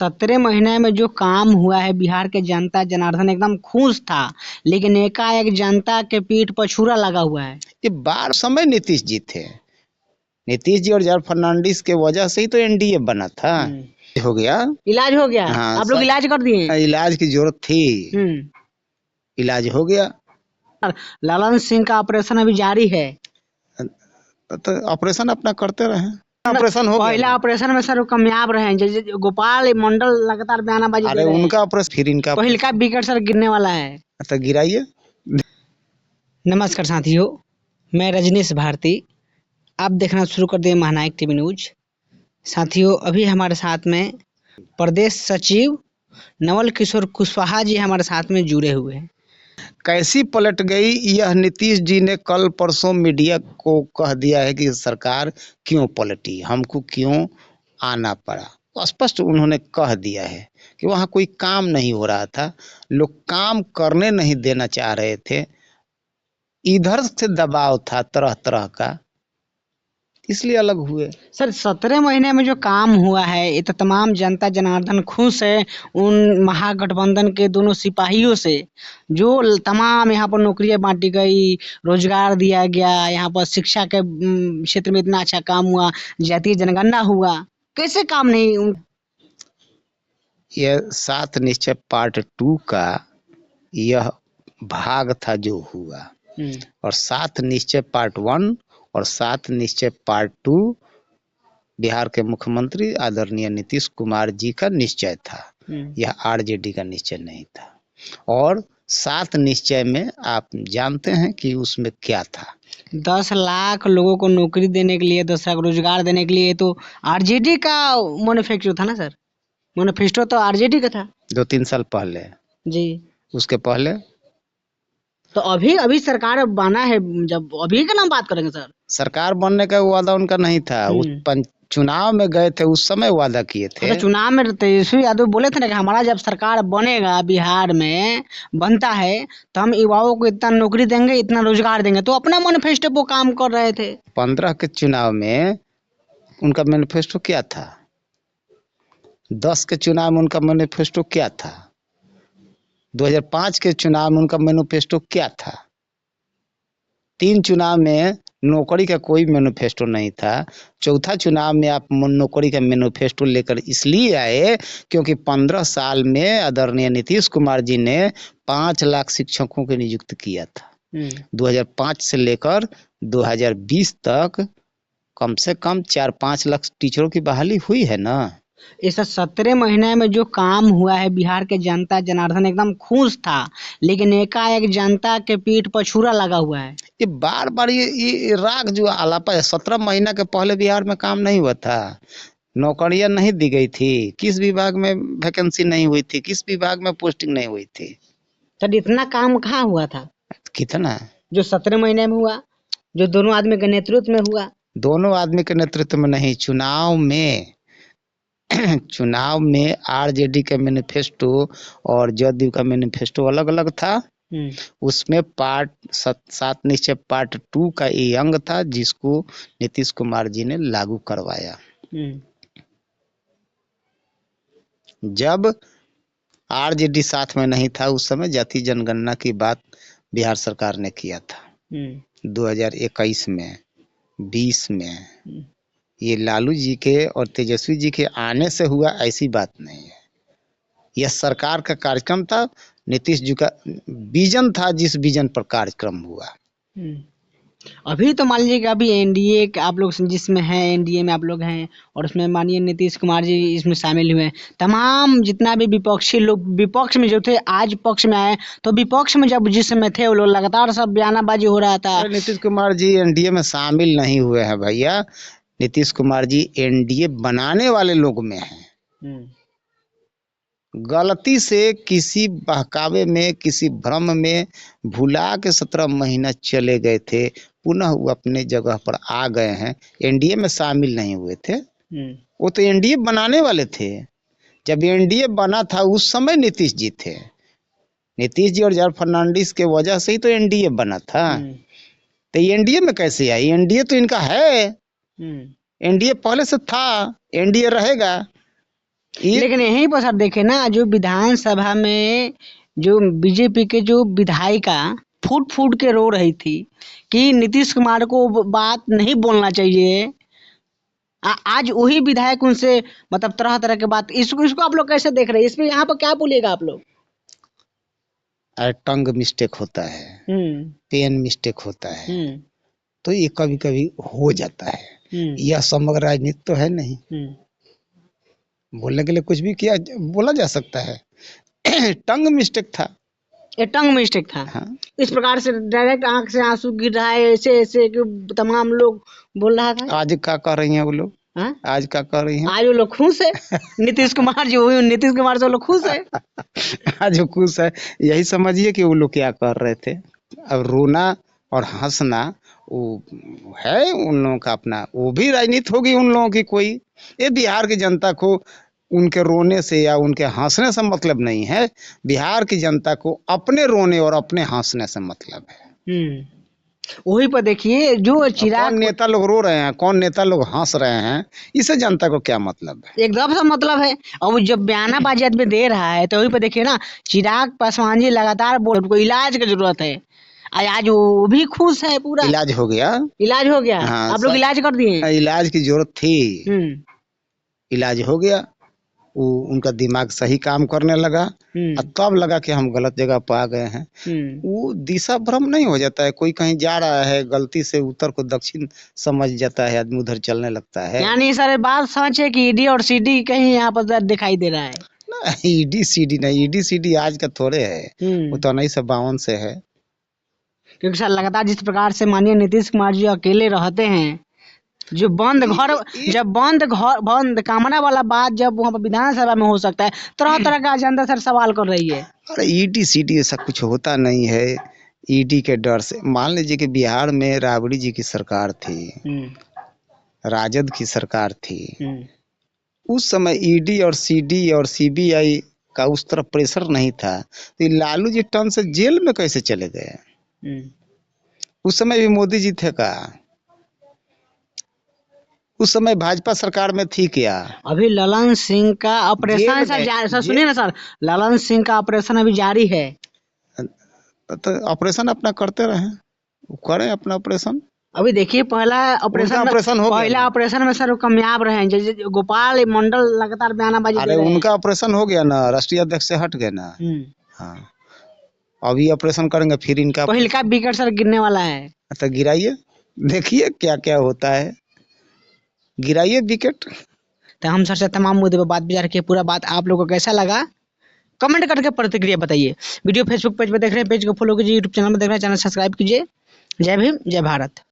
17 महीने में जो काम हुआ है, बिहार के जनता जनार्दन एकदम खुश था, लेकिन एकाएक जनता के पीठ पर छुरा लगा हुआ है। ये बार समय नीतीश जी थे। नीतीश जी और जॉर्ज फर्नांडिस के वजह से ही तो एनडीए बना था। हो गया, इलाज हो गया। हाँ, आप लोग इलाज कर दिए। इलाज की जरूरत थी, इलाज हो गया। लालन सिंह का ऑपरेशन अभी जारी है। तो ऑपरेशन अपना करते रहे, ऑपरेशन हो गया। पहला ऑपरेशन में सर कामयाब रहे, जैसे गोपाल मंडल लगातार बयानबाजी दे अरे रहे हैं। उनका ऑपरेशन, फिर इनका पहिलका विकेट सर गिरने वाला है। तो गिराइए। नमस्कार साथियों, मैं रजनीश भारती। आप देखना शुरू कर दिए महानायक टीवी न्यूज। साथियों, अभी हमारे साथ में प्रदेश सचिव नवल किशोर कुशवाहा जी हमारे साथ में जुड़े हुए हैं। कैसी पलट गई यह नीतीश जी ने कल परसों मीडिया को कह दिया है कि सरकार क्यों पलटी, हमको क्यों आना पड़ा। स्पष्ट उन्होंने कह दिया है कि वहाँ कोई काम नहीं हो रहा था, लोग काम करने नहीं देना चाह रहे थे, इधर से दबाव था तरह तरह का, इसलिए अलग हुए। सर 17 महीने में जो काम हुआ है, ये तो तमाम जनता जनार्दन खुश है उन महागठबंधन के दोनों सिपाहियों से, जो तमाम यहाँ पर नौकरियां बांटी गई, रोजगार दिया गया, यहाँ पर शिक्षा के क्षेत्र में इतना अच्छा काम हुआ, जातीय जनगणना हुआ, कैसे काम नहीं। यह 7 निश्चय पार्ट 2 का यह भाग था जो हुआ, और 7 निश्चय पार्ट 1 और 7 निश्चय पार्ट 2 बिहार के मुख्यमंत्री आदरणीय नीतीश कुमार जी का निश्चय था, यह आरजेडी का निश्चय नहीं था। और 7 निश्चय में आप जानते हैं कि उसमें क्या था। 10 लाख लोगों को नौकरी देने के लिए, 10 लाख रोजगार देने के लिए, तो आरजेडी का मैन्युफैक्चर था ना सर। मैनिफेस्टो तो आरजेडी का था 2-3 साल पहले जी। उसके पहले तो अभी सरकार बना है, जब अभी का नाम बात करेंगे सर। सरकार बनने का वादा उनका नहीं था, उस चुनाव में गए थे उस समय वादा किए थे। अच्छा, चुनाव में तेजस्वी यादव बोले थे ना कि हमारा जब सरकार बनेगा, बिहार में बनता है तो हम युवाओं को इतना नौकरी देंगे, इतना रोजगार देंगे, तो अपना मैनिफेस्टो पे काम कर रहे थे। 15 के चुनाव में उनका मैनिफेस्टो क्या था, 10 के चुनाव में उनका मैनिफेस्टो क्या था, 2005 के चुनाव में उनका मैनिफेस्टो क्या था। 3 चुनाव में नौकरी का कोई मैनिफेस्टो नहीं था। चौथा चुनाव में आप नौकरी का मैनिफेस्टो लेकर इसलिए आए क्योंकि 15 साल में आदरणीय नीतीश कुमार जी ने 5 लाख शिक्षकों की नियुक्त किया था। 2005 से लेकर 2020 तक कम से कम 4-5 लाख टीचरों की बहाली हुई है ना। इस 17 महीने में जो काम हुआ है, बिहार के जनता जनार्दन एकदम खुश था, लेकिन एकाएक जनता के पीठ पर छुरा लगा हुआ है। ये बार बार ये राग जो आलापा है, 17 महीना के पहले बिहार में काम नहीं हुआ था, नौकरियां नहीं दी गई थी, किस विभाग में वैकेंसी नहीं हुई थी, किस विभाग में पोस्टिंग नहीं हुई थी। सर इतना काम कहाँ हुआ था कितना जो 17 महीने में हुआ, जो दोनों आदमी के नेतृत्व में हुआ। दोनों आदमी के नेतृत्व में नहीं, चुनाव में चुनाव में आरजेडी का मैनिफेस्टो और जदयू का मैनिफेस्टो अलग अलग था। उसमें पार्ट 7 निश्चय पार्ट 2 का ये अंग था जिसको नीतीश कुमार जी ने लागू करवाया। जब आरजेडी साथ में नहीं था उस समय जाति जनगणना की बात बिहार सरकार ने किया था 2021 में 20 में। ये लालू जी के और तेजस्वी जी के आने से हुआ ऐसी बात नहीं है, यह सरकार का कार्यक्रम था, नीतीश जी का विजन था, जिस विजन पर कार्यक्रम हुआ। अभी तो मान लीजिए कि अभी एनडीए आप लोग जिसमें हैं, एनडीए में आप लोग हैं, और उसमें मानिए नीतीश कुमार जी इसमें शामिल हुए हैं। तमाम जितना भी विपक्षी लोग विपक्ष में जो थे आज पक्ष में आए, तो विपक्ष में जब जिस समय थे वो लोग लगातार सब बयानाबाजी हो रहा था। नीतीश कुमार जी एनडीए में शामिल नहीं हुए हैं भैया, नीतीश कुमार जी एनडीए बनाने वाले लोग में हैं। गलती से किसी बहकावे में, किसी भ्रम में भुला के 17 महीना चले गए थे, पुनः वो अपने जगह पर आ गए हैं, एनडीए में शामिल नहीं हुए थे। वो तो एनडीए बनाने वाले थे, जब एनडीए बना था उस समय नीतीश जी थे, नीतीश जी और जॉर्ज फर्नांडिस के वजह से ही तो एनडीए बना था। तो एनडीए में कैसे आई, एनडीए तो इनका है, एनडीए पहले से था, एनडीए रहेगा। लेकिन यहीं पर सर देखे ना, जो विधानसभा में जो बीजेपी के जो विधायिका फूट फूट के रो रही थी कि नीतीश कुमार को बात नहीं बोलना चाहिए, आज वही विधायक उनसे मतलब तरह तरह के बात, इसको इसको आप लोग कैसे देख रहे हैं? इसमें यहाँ पर क्या बोलिएगा आप लोग? टंग मिस्टेक होता है, पेन मिस्टेक होता है, तो ये कभी कभी हो जाता है। यह समग्र राजनीति तो है नहीं, बोलने के लिए कुछ भी किया बोला जा सकता है। टंग मिस्टेक था, ये टंग मिस्टेक था। हाँ। इस प्रकार से डायरेक्ट आंख से आंसू गिर रहा है, ऐसे ऐसे कि तमाम लोग बोल रहा था। आज क्या कर रही हैं वो लोग? हाँ? आज क्या कर रही हैं? आज वो लोग खुश है। नीतीश कुमार जो हुई, नीतीश कुमार से वो लोग खुश है। आज वो खुश है, यही समझिए कि वो लोग क्या कर रहे थे। अब रोना और हंसना वो है उन लोगों का अपना, वो भी राजनीति होगी उन लोगों की कोई। ये बिहार की जनता को उनके रोने से या उनके हंसने से मतलब नहीं है, बिहार की जनता को अपने रोने और अपने हंसने से मतलब है। वही पर देखिए जो चिराग, कौन नेता लोग रो रहे हैं, कौन नेता लोग हंस रहे हैं, इससे जनता को क्या मतलब है? एकदम सा मतलब है। और वो जब बयानाबाजी आदमी दे रहा है तो वही पर देखिए ना, चिराग पासवान जी लगातार बोल उनको इलाज की जरूरत है। आज वो भी खुश है पूरा। इलाज हो गया, इलाज हो गया। हाँ, आप लोग इलाज कर दिए? इलाज की जरूरत थी, इलाज हो गया। वो उनका दिमाग सही काम करने लगा और तब लगा कि हम गलत जगह पर आ गए हैं। वो दिशा भ्रम नहीं हो जाता है, कोई कहीं जा रहा है गलती से उत्तर को दक्षिण समझ जाता है, आदमी उधर चलने लगता है। यानी सर बात समझे कि ईडी और सीडी कहीं यहाँ पर दिखाई दे रहा है? ना, ईडी सीडी नहीं, ईडी सीडी आज का थोड़े है, वो तो 1952 से है। क्योंकि सर लगातार जिस प्रकार से माननीय नीतीश कुमार जी अकेले रहते हैं, जो बंद घर, जब बंद कमरा वाला बात जब वहाँ पर विधानसभा में हो सकता है, तरह तरह का एजेंडा सर सवाल कर रही है। अरे ईडी सीडी ऐसा कुछ होता नहीं है। ईडी के डर से मान लीजिए कि बिहार में राबड़ी जी की सरकार थी, राजद की सरकार थी, उस समय ईडी और सीडी और सीबीआई का उस तरह प्रेशर नहीं था, तो लालू जी टर्न से जेल में कैसे चले गए? उस समय भी मोदी जी थे का? उस समय भाजपा सरकार में थी क्या? अभी ललन सिंह का ऑपरेशन सर सुनिए ना सर, ललन सिंह का ऑपरेशन अभी जारी है। तो ऑपरेशन अपना करते रहे, करें अपना ऑपरेशन। अभी देखिए पहला ऑपरेशन में सर कामयाब रहे, गोपाल मंडल लगातार बयानाबाजी दे रहे हैं। उनका ऑपरेशन हो गया ना, राष्ट्रीय अध्यक्ष से हट गए ना। हाँ, अभी ऑपरेशन करेंगे, फिर इनका पहला विकेट सर गिरने वाला है। तो गिराइए, देखिए क्या क्या होता है, गिराइए विकेट। तो हम सर से तमाम मुद्दे पर बात विचार किए। पूरा बात आप लोगों को कैसा लगा कमेंट करके प्रतिक्रिया बताइए। वीडियो फेसबुक पेज पर देख रहे हैं, पेज को फॉलो कीजिए, यूट्यूब चैनल में देख रहे हैं, चैनल सब्सक्राइब कीजिए। जय भीम, जय भारत।